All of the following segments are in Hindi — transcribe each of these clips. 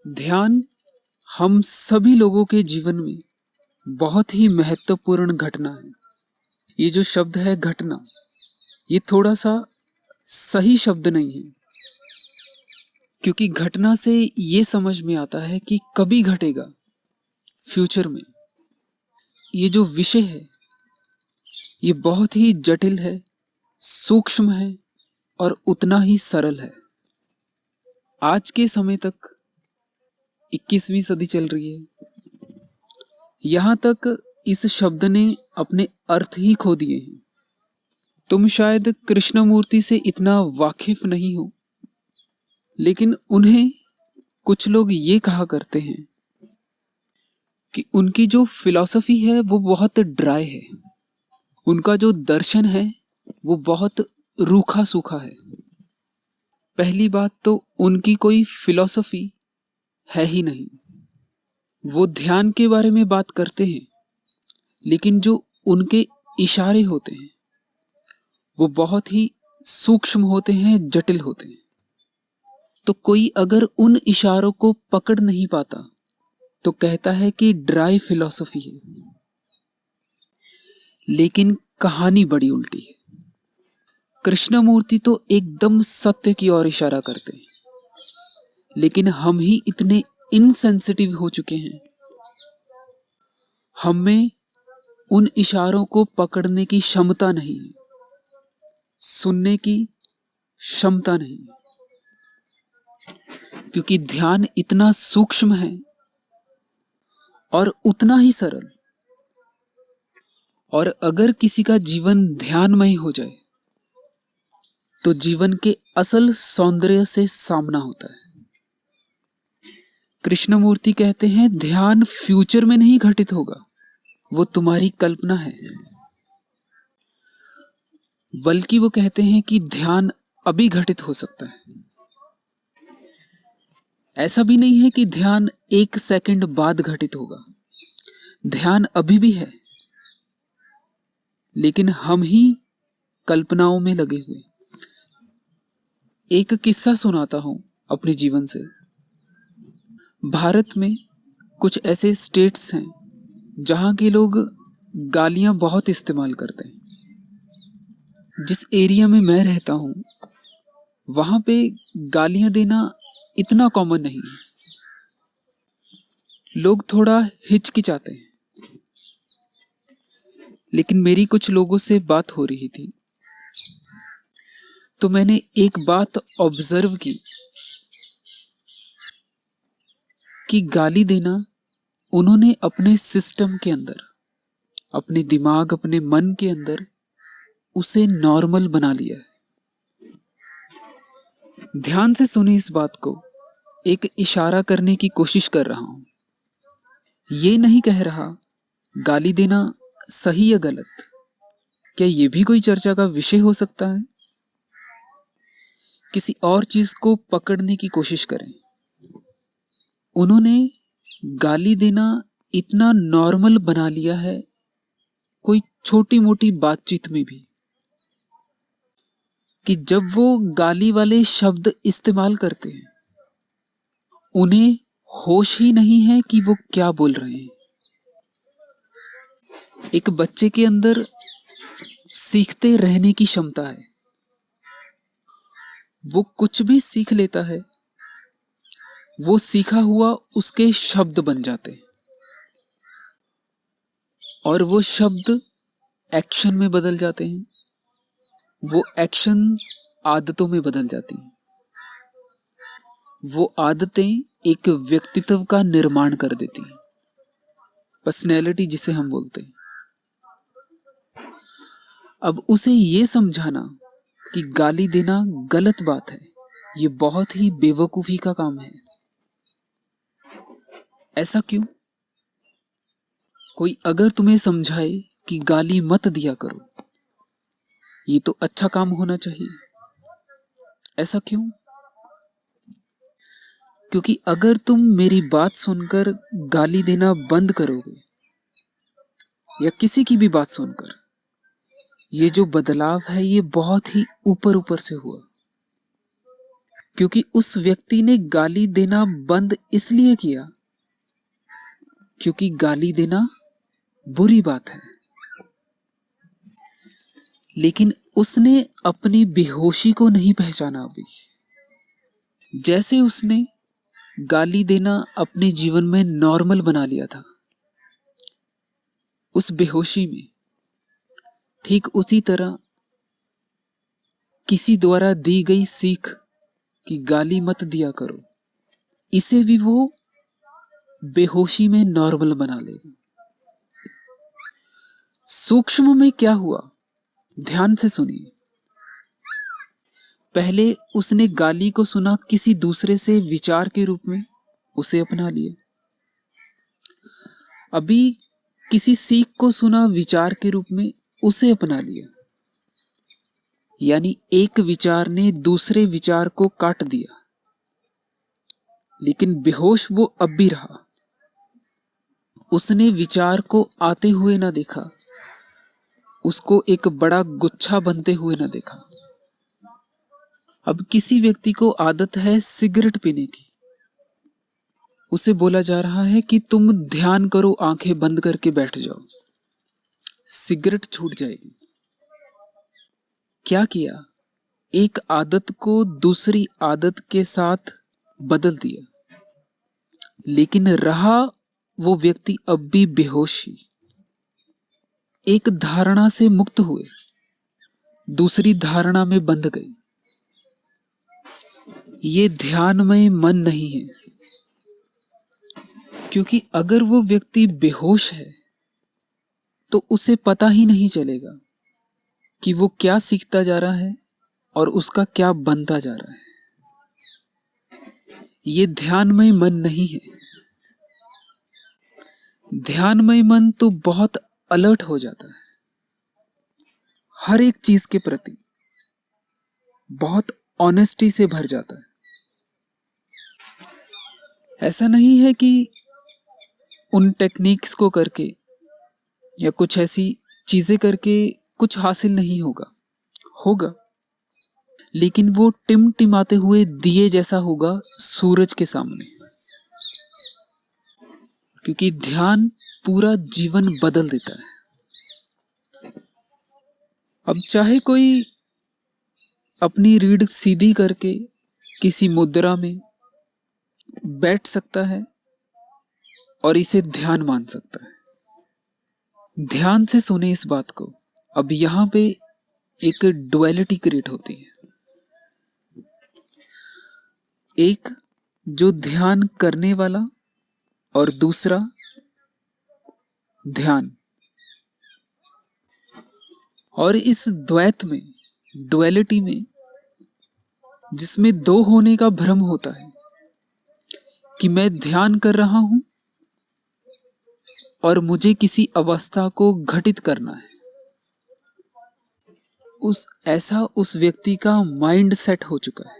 ध्यान हम सभी लोगों के जीवन में बहुत ही महत्वपूर्ण घटना है। ये जो शब्द है घटना, ये थोड़ा सा सही शब्द नहीं है, क्योंकि घटना से ये समझ में आता है कि कभी घटेगा, फ्यूचर में। ये जो विषय है ये बहुत ही जटिल है, सूक्ष्म है और उतना ही सरल है। आज के समय तक 21वीं सदी चल रही है, यहां तक इस शब्द ने अपने अर्थ ही खो दिए हैं। तुम शायद कृष्णमूर्ति से इतना वाकिफ नहीं हो, लेकिन उन्हें कुछ लोग ये कहा करते हैं कि उनकी जो फिलॉसफी है वो बहुत ड्राई है, उनका जो दर्शन है वो बहुत रूखा सूखा है। पहली बात तो उनकी कोई फिलॉसफी है ही नहीं। वो ध्यान के बारे में बात करते हैं, लेकिन जो उनके इशारे होते हैं वो बहुत ही सूक्ष्म होते हैं, जटिल होते हैं। तो कोई अगर उन इशारों को पकड़ नहीं पाता तो कहता है कि ड्राई फिलॉसफी है। लेकिन कहानी बड़ी उल्टी है। कृष्णमूर्ति तो एकदम सत्य की ओर इशारा करते हैं, लेकिन हम ही इतने इनसेंसिटिव हो चुके हैं। हम में उन इशारों को पकड़ने की क्षमता नहीं है, सुनने की क्षमता नहीं, क्योंकि ध्यान इतना सूक्ष्म है और उतना ही सरल। और अगर किसी का जीवन ध्यानमय हो जाए तो जीवन के असल सौंदर्य से सामना होता है। कृष्णमूर्ति कहते हैं ध्यान फ्यूचर में नहीं घटित होगा, वो तुम्हारी कल्पना है। बल्कि वो कहते हैं कि ध्यान अभी घटित हो सकता है। ऐसा भी नहीं है कि ध्यान 1 सेकंड बाद घटित होगा। ध्यान अभी भी है, लेकिन हम ही कल्पनाओं में लगे हुए। एक किस्सा सुनाता हूं अपने जीवन से। भारत में कुछ ऐसे स्टेट्स हैं जहां के लोग गालियां बहुत इस्तेमाल करते हैं। जिस एरिया में मैं रहता हूं वहां पे गालियां देना इतना कॉमन नहीं है। लोग थोड़ा हिचकिचाते हैं। लेकिन मेरी कुछ लोगों से बात हो रही थी तो मैंने एक बात ऑब्जर्व की कि गाली देना उन्होंने अपने सिस्टम के अंदर, अपने दिमाग, अपने मन के अंदर उसे नॉर्मल बना लिया है। ध्यान से सुने इस बात को। एक इशारा करने की कोशिश कर रहा हूं। ये नहीं कह रहा गाली देना सही या गलत। क्या ये भी कोई चर्चा का विषय हो सकता है? किसी और चीज को पकड़ने की कोशिश करें। उन्होंने गाली देना इतना नॉर्मल बना लिया है, कोई छोटी मोटी बातचीत में भी, कि जब वो गाली वाले शब्द इस्तेमाल करते हैं उन्हें होश ही नहीं है कि वो क्या बोल रहे हैं। एक बच्चे के अंदर सीखते रहने की क्षमता है। वो कुछ भी सीख लेता है, वो सीखा हुआ उसके शब्द बन जाते हैं और वो शब्द एक्शन में बदल जाते हैं। वो एक्शन आदतों में बदल जाती हैं। वो आदतें एक व्यक्तित्व का निर्माण कर देती हैं, पर्सनैलिटी जिसे हम बोलते हैं। अब उसे ये समझाना कि गाली देना गलत बात है, ये बहुत ही बेवकूफी का काम है। ऐसा क्यों? कोई अगर तुम्हें समझाए कि गाली मत दिया करो, ये तो अच्छा काम होना चाहिए। ऐसा क्यों? क्योंकि अगर तुम मेरी बात सुनकर गाली देना बंद करोगे या किसी की भी बात सुनकर, ये जो बदलाव है ये बहुत ही ऊपर ऊपर से हुआ। क्योंकि उस व्यक्ति ने गाली देना बंद इसलिए किया क्योंकि गाली देना बुरी बात है, लेकिन उसने अपनी बेहोशी को नहीं पहचाना अभी। जैसे उसने गाली देना अपने जीवन में नॉर्मल बना लिया था उस बेहोशी में, ठीक उसी तरह किसी द्वारा दी गई सीख कि गाली मत दिया करो, इसे भी वो बेहोशी में नॉर्मल बना लेगा। सूक्ष्म में क्या हुआ, ध्यान से सुनिए। पहले उसने गाली को सुना किसी दूसरे से विचार के रूप में, उसे अपना लिया। अभी किसी सीख को सुना विचार के रूप में, उसे अपना लिया। यानी एक विचार ने दूसरे विचार को काट दिया, लेकिन बेहोश वो अब भी रहा। उसने विचार को आते हुए ना देखा, उसको एक बड़ा गुच्छा बनते हुए ना देखा। अब किसी व्यक्ति को आदत है सिगरेट पीने की, उसे बोला जा रहा है कि तुम ध्यान करो, आंखें बंद करके बैठ जाओ, सिगरेट छूट जाएगी। क्या किया, एक आदत को दूसरी आदत के साथ बदल दिया, लेकिन रहा वो व्यक्ति अब भी बेहोश ही। एक धारणा से मुक्त हुए, दूसरी धारणा में बंध गई। ये ध्यान में मन नहीं है, क्योंकि अगर वो व्यक्ति बेहोश है तो उसे पता ही नहीं चलेगा कि वो क्या सीखता जा रहा है और उसका क्या बनता जा रहा है। ये ध्यानमय मन नहीं है। ध्यानमय मन तो बहुत अलर्ट हो जाता है, हर एक चीज के प्रति बहुत ऑनेस्टी से भर जाता है। ऐसा नहीं है कि उन टेक्निक्स को करके या कुछ ऐसी चीजें करके कुछ हासिल नहीं होगा, होगा, लेकिन वो टिमटिमाते हुए दिए जैसा होगा सूरज के सामने। क्योंकि ध्यान पूरा जीवन बदल देता है। अब चाहे कोई अपनी रीढ़ सीधी करके किसी मुद्रा में बैठ सकता है और इसे ध्यान मान सकता है। ध्यान से सुने इस बात को। अब यहां पे एक डुअलिटी क्रिएट होती है, एक जो ध्यान करने वाला और दूसरा ध्यान। और इस द्वैत में, डुअलिटी में, जिसमें दो होने का भ्रम होता है कि मैं ध्यान कर रहा हूं और मुझे किसी अवस्था को घटित करना है, उस व्यक्ति का माइंड सेट हो चुका है।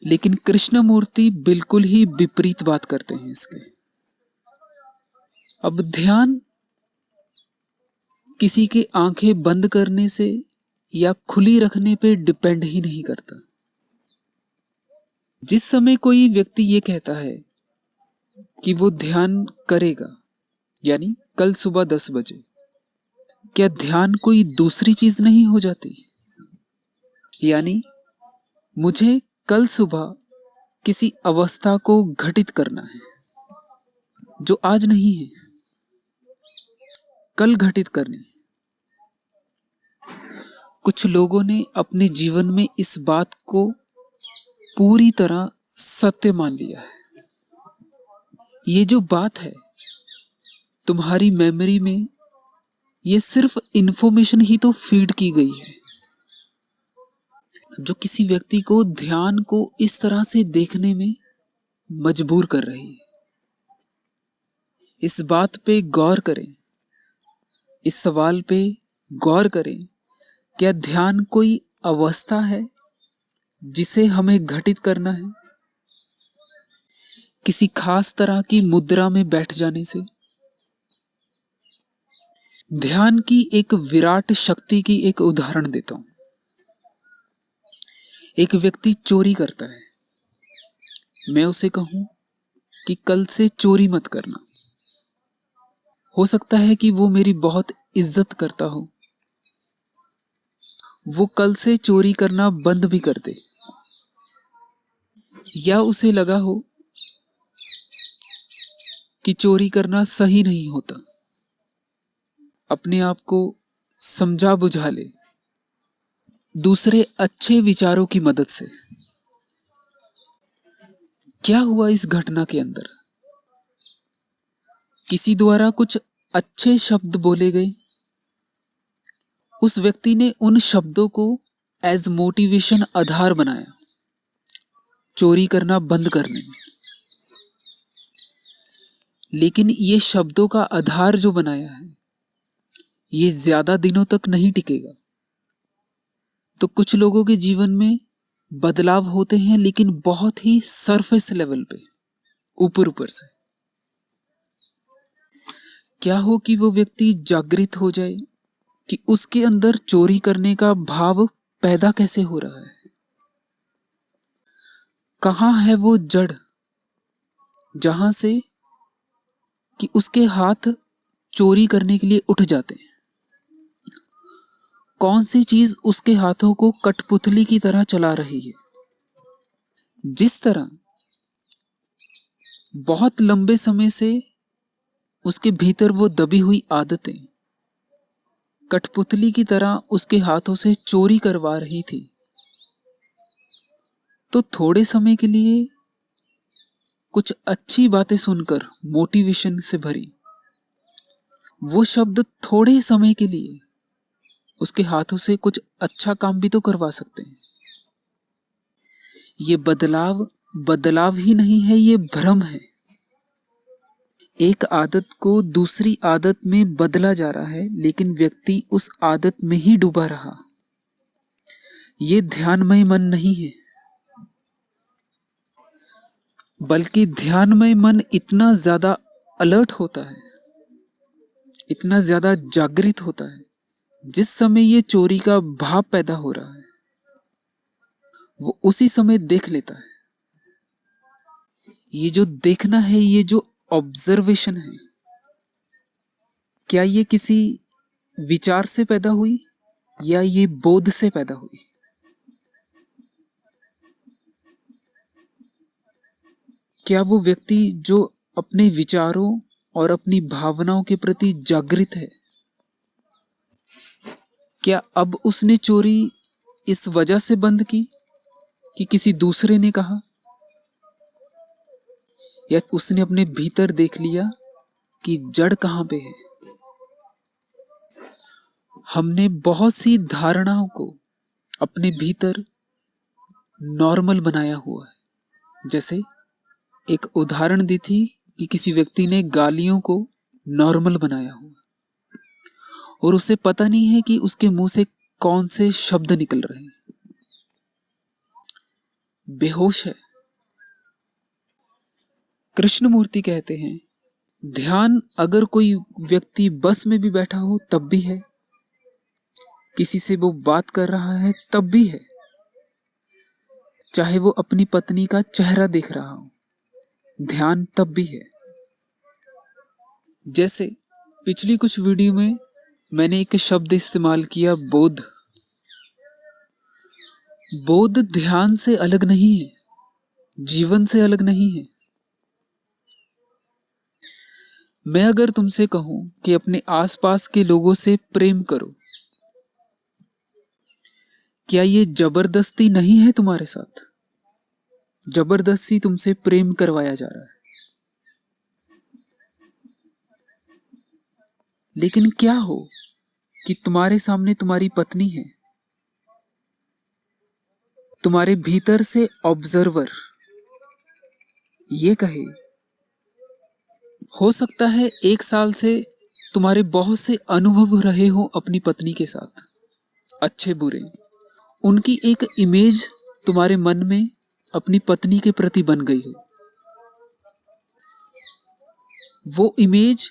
लेकिन कृष्णमूर्ति बिल्कुल ही विपरीत बात करते हैं इसके। अब ध्यान किसी के आंखें बंद करने से या खुली रखने पे डिपेंड ही नहीं करता। जिस समय कोई व्यक्ति ये कहता है कि वो ध्यान करेगा, यानी कल सुबह 10 बजे, क्या ध्यान कोई दूसरी चीज नहीं हो जाती? यानी मुझे कल सुबह किसी अवस्था को घटित करना है जो आज नहीं है, कल घटित करनी है। कुछ लोगों ने अपने जीवन में इस बात को पूरी तरह सत्य मान लिया है। ये जो बात है तुम्हारी मेमोरी में, ये सिर्फ इंफॉर्मेशन ही तो फीड की गई है, जो किसी व्यक्ति को ध्यान को इस तरह से देखने में मजबूर कर रही है। इस बात पे गौर करें, इस सवाल पे गौर करें, क्या ध्यान कोई अवस्था है जिसे हमें घटित करना है? किसी खास तरह की मुद्रा में बैठ जाने से? ध्यान की एक विराट शक्ति की एक उदाहरण देता हूं। एक व्यक्ति चोरी करता है, मैं उसे कहूं कि कल से चोरी मत करना। हो सकता है कि वो मेरी बहुत इज्जत करता हो, वो कल से चोरी करना बंद भी कर दे। या उसे लगा हो कि चोरी करना सही नहीं होता, अपने आप को समझा बुझा ले दूसरे अच्छे विचारों की मदद से। क्या हुआ इस घटना के अंदर? किसी द्वारा कुछ अच्छे शब्द बोले गए, उस व्यक्ति ने उन शब्दों को एज मोटिवेशन आधार बनाया चोरी करना बंद करने में। लेकिन ये शब्दों का आधार जो बनाया है, ये ज्यादा दिनों तक नहीं टिकेगा। तो कुछ लोगों के जीवन में बदलाव होते हैं, लेकिन बहुत ही सरफेस लेवल पे, ऊपर ऊपर से। क्या हो कि वो व्यक्ति जागृत हो जाए कि उसके अंदर चोरी करने का भाव पैदा कैसे हो रहा है, कहां है वो जड़ जहां से कि उसके हाथ चोरी करने के लिए उठ जाते हैं। कौन सी चीज उसके हाथों को कठपुतली की तरह चला रही है। जिस तरह बहुत लंबे समय से उसके भीतर वो दबी हुई आदतें कठपुतली की तरह उसके हाथों से चोरी करवा रही थी, तो थोड़े समय के लिए कुछ अच्छी बातें सुनकर मोटिवेशन से भरी वो शब्द थोड़े समय के लिए उसके हाथों से कुछ अच्छा काम भी तो करवा सकते हैं। ये बदलाव बदलाव ही नहीं है, ये भ्रम है। एक आदत को दूसरी आदत में बदला जा रहा है, लेकिन व्यक्ति उस आदत में ही डूबा रहा। ये ध्यानमय मन नहीं है, बल्कि ध्यानमय मन इतना ज्यादा अलर्ट होता है, इतना ज्यादा जागृत होता है। जिस समय ये चोरी का भाव पैदा हो रहा है, वो उसी समय देख लेता है। ये जो देखना है, ये जो ऑब्जर्वेशन है, क्या ये किसी विचार से पैदा हुई या ये बोध से पैदा हुई? क्या वो व्यक्ति जो अपने विचारों और अपनी भावनाओं के प्रति जागृत है, क्या अब उसने चोरी इस वजह से बंद की कि किसी दूसरे ने कहा, या उसने अपने भीतर देख लिया कि जड़ कहां पे है? हमने बहुत सी धारणाओं को अपने भीतर नॉर्मल बनाया हुआ है। जैसे एक उदाहरण दी थी कि किसी व्यक्ति ने गालियों को नॉर्मल बनाया हुआ, और उसे पता नहीं है कि उसके मुंह से कौन से शब्द निकल रहे हैं। बेहोश है। कृष्णमूर्ति कहते हैं, ध्यान अगर कोई व्यक्ति बस में भी बैठा हो तब भी है, किसी से वो बात कर रहा है तब भी है, चाहे वो अपनी पत्नी का चेहरा देख रहा हो, ध्यान तब भी है। जैसे पिछली कुछ वीडियो में मैंने एक शब्द इस्तेमाल किया, बोध। बोध ध्यान से अलग नहीं है, जीवन से अलग नहीं है। मैं अगर तुमसे कहूं कि अपने आसपास के लोगों से प्रेम करो, क्या ये जबरदस्ती नहीं है तुम्हारे साथ? जबरदस्ती तुमसे प्रेम करवाया जा रहा है। लेकिन क्या हो कि तुम्हारे सामने तुम्हारी पत्नी है, तुम्हारे भीतर से ऑब्जर्वर ये कहे, हो सकता है 1 साल से तुम्हारे बहुत से अनुभव रहे हो अपनी पत्नी के साथ, अच्छे बुरे, उनकी एक इमेज तुम्हारे मन में अपनी पत्नी के प्रति बन गई हो। वो इमेज,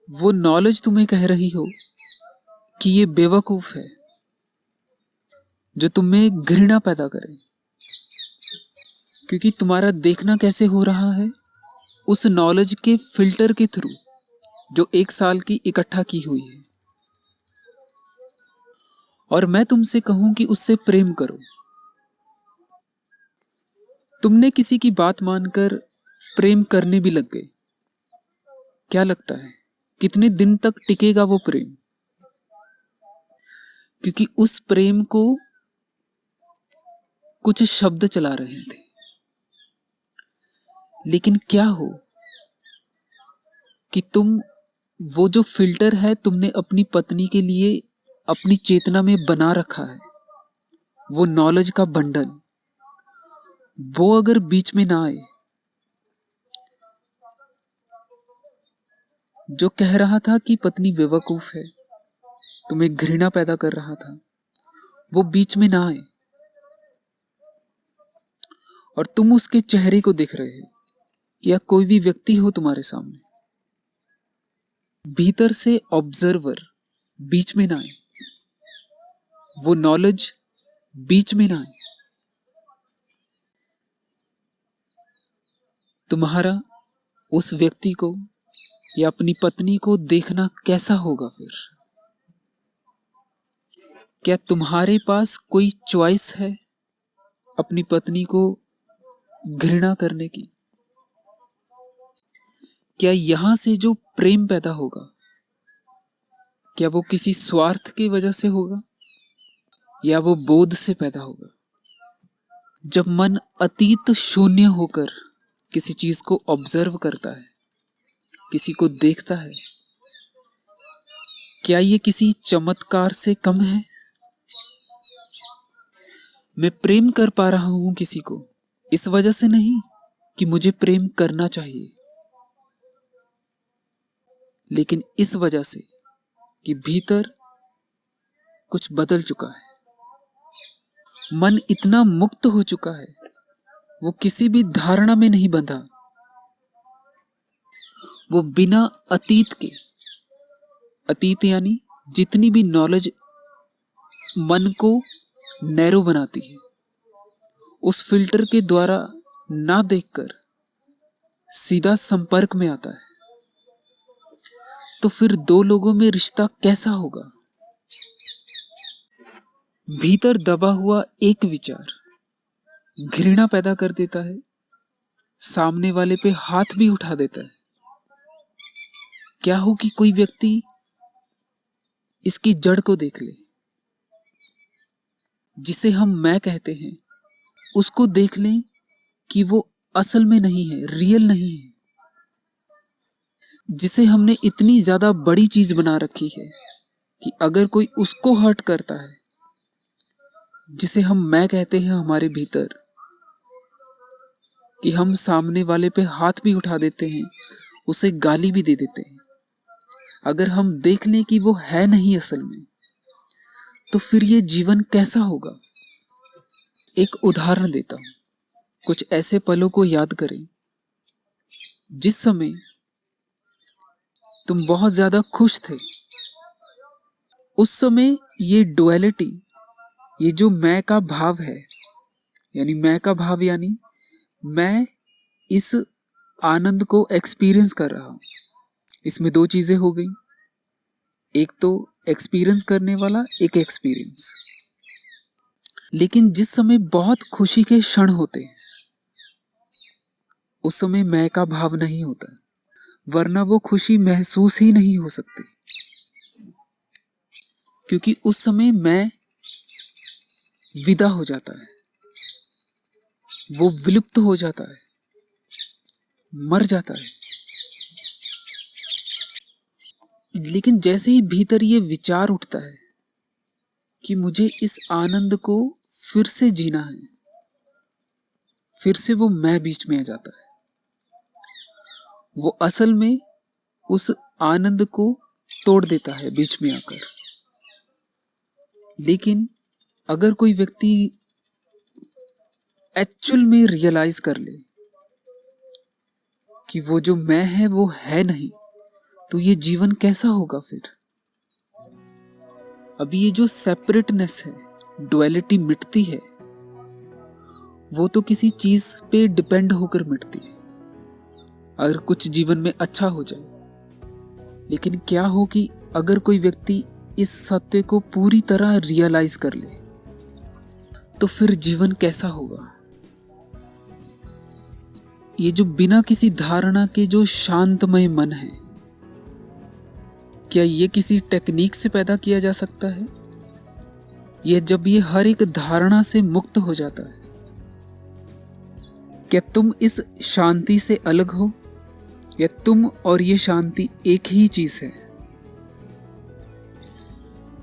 वो नॉलेज तुम्हें कह रही हो कि ये बेवकूफ है, जो तुम्हें घृणा पैदा करे, क्योंकि तुम्हारा देखना कैसे हो रहा है, उस नॉलेज के फिल्टर के थ्रू जो 1 साल की इकट्ठा की हुई है। और मैं तुमसे कहूं कि उससे प्रेम करो। तुमने किसी की बात मानकर प्रेम करने भी लग गए। क्या लगता है कितने दिन तक टिकेगा वो प्रेम? क्योंकि उस प्रेम को कुछ शब्द चला रहे थे। लेकिन क्या हो कि तुम वो जो फिल्टर है तुमने अपनी पत्नी के लिए अपनी चेतना में बना रखा है, वो नॉलेज का बंडल, वो अगर बीच में ना आए, जो कह रहा था कि पत्नी बेवकूफ है, तुम्हें घृणा पैदा कर रहा था, वो बीच में ना आए और तुम उसके चेहरे को देख रहे हो या कोई भी व्यक्ति हो तुम्हारे सामने, भीतर से ऑब्जर्वर बीच में ना आए, वो नॉलेज बीच में ना आए, तुम्हारा उस व्यक्ति को या अपनी पत्नी को देखना कैसा होगा फिर? क्या तुम्हारे पास कोई चॉइस है अपनी पत्नी को घृणा करने की? क्या यहां से जो प्रेम पैदा होगा, क्या वो किसी स्वार्थ की वजह से होगा या वो बोध से पैदा होगा? जब मन अतीत शून्य होकर किसी चीज को ऑब्जर्व करता है, किसी को देखता है, क्या ये किसी चमत्कार से कम है? मैं प्रेम कर पा रहा हूं किसी को इस वजह से नहीं कि मुझे प्रेम करना चाहिए, लेकिन इस वजह से कि भीतर कुछ बदल चुका है। मन इतना मुक्त हो चुका है, वो किसी भी धारणा में नहीं बंधा। वो बिना अतीत के, अतीत यानी जितनी भी नॉलेज मन को नैरो बनाती है, उस फिल्टर के द्वारा ना देखकर सीधा संपर्क में आता है। तो फिर दो लोगों में रिश्ता कैसा होगा? भीतर दबा हुआ एक विचार घृणा पैदा कर देता है, सामने वाले पे हाथ भी उठा देता है। क्या हो कि कोई व्यक्ति इसकी जड़ को देख ले, जिसे हम मैं कहते हैं, उसको देख लें कि वो असल में नहीं है, रियल नहीं है, जिसे हमने इतनी ज्यादा बड़ी चीज बना रखी है कि अगर कोई उसको हर्ट करता है, जिसे हम मैं कहते हैं हमारे भीतर, कि हम सामने वाले पे हाथ भी उठा देते हैं, उसे गाली भी दे देते हैं, अगर हम देख लें कि वो है नहीं असल में, तो फिर ये जीवन कैसा होगा? एक उदाहरण देता हूं। कुछ ऐसे पलों को याद करें जिस समय तुम बहुत ज्यादा खुश थे। उस समय ये डुअलिटी, ये जो मैं का भाव है, यानी मैं का भाव यानी मैं इस आनंद को एक्सपीरियंस कर रहा हूं। इसमें दो चीजें हो गई, एक तो एक्सपीरियंस करने वाला, एक एक्सपीरियंस। लेकिन जिस समय बहुत खुशी के क्षण होते हैं, उस समय मैं का भाव नहीं होता, वरना वो खुशी महसूस ही नहीं हो सकती, क्योंकि उस समय मैं विदा हो जाता है, वो विलुप्त हो जाता है, मर जाता है। लेकिन जैसे ही भीतर ये विचार उठता है कि मुझे इस आनंद को फिर से जीना है, फिर से वो मैं बीच में आ जाता है। वो असल में उस आनंद को तोड़ देता है बीच में आकर। लेकिन अगर कोई व्यक्ति एक्चुअल में रियलाइज कर ले कि वो जो मैं है वो है नहीं, तो ये जीवन कैसा होगा फिर? अभी ये जो सेपरेटनेस है, डुअलिटी मिटती है, वो तो किसी चीज पे डिपेंड होकर मिटती है। अगर कुछ जीवन में अच्छा हो जाए, लेकिन क्या हो कि अगर कोई व्यक्ति इस सत्य को पूरी तरह रियलाइज कर ले, तो फिर जीवन कैसा होगा? ये जो बिना किसी धारणा के जो शांतमय मन है, क्या ये किसी टेक्निक से पैदा किया जा सकता है? यह जब ये हर एक धारणा से मुक्त हो जाता है, क्या तुम इस शांति से अलग हो, या तुम और ये शांति एक ही चीज है?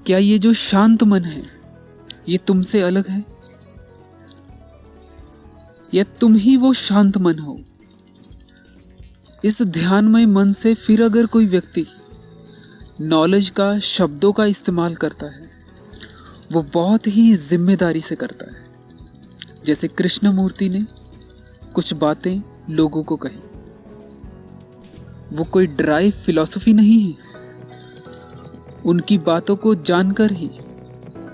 क्या ये जो शांत मन है, ये तुमसे अलग है, या तुम ही वो शांत मन हो? इस ध्यानमय मन से फिर अगर कोई व्यक्ति नॉलेज का, शब्दों का इस्तेमाल करता है, वो बहुत ही जिम्मेदारी से करता है। जैसे कृष्णमूर्ति ने कुछ बातें लोगों को कही, वो कोई ड्राई फिलॉसफी नहीं है। उनकी बातों को जानकर ही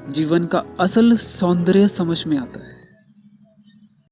जीवन का असल सौंदर्य समझ में आता है।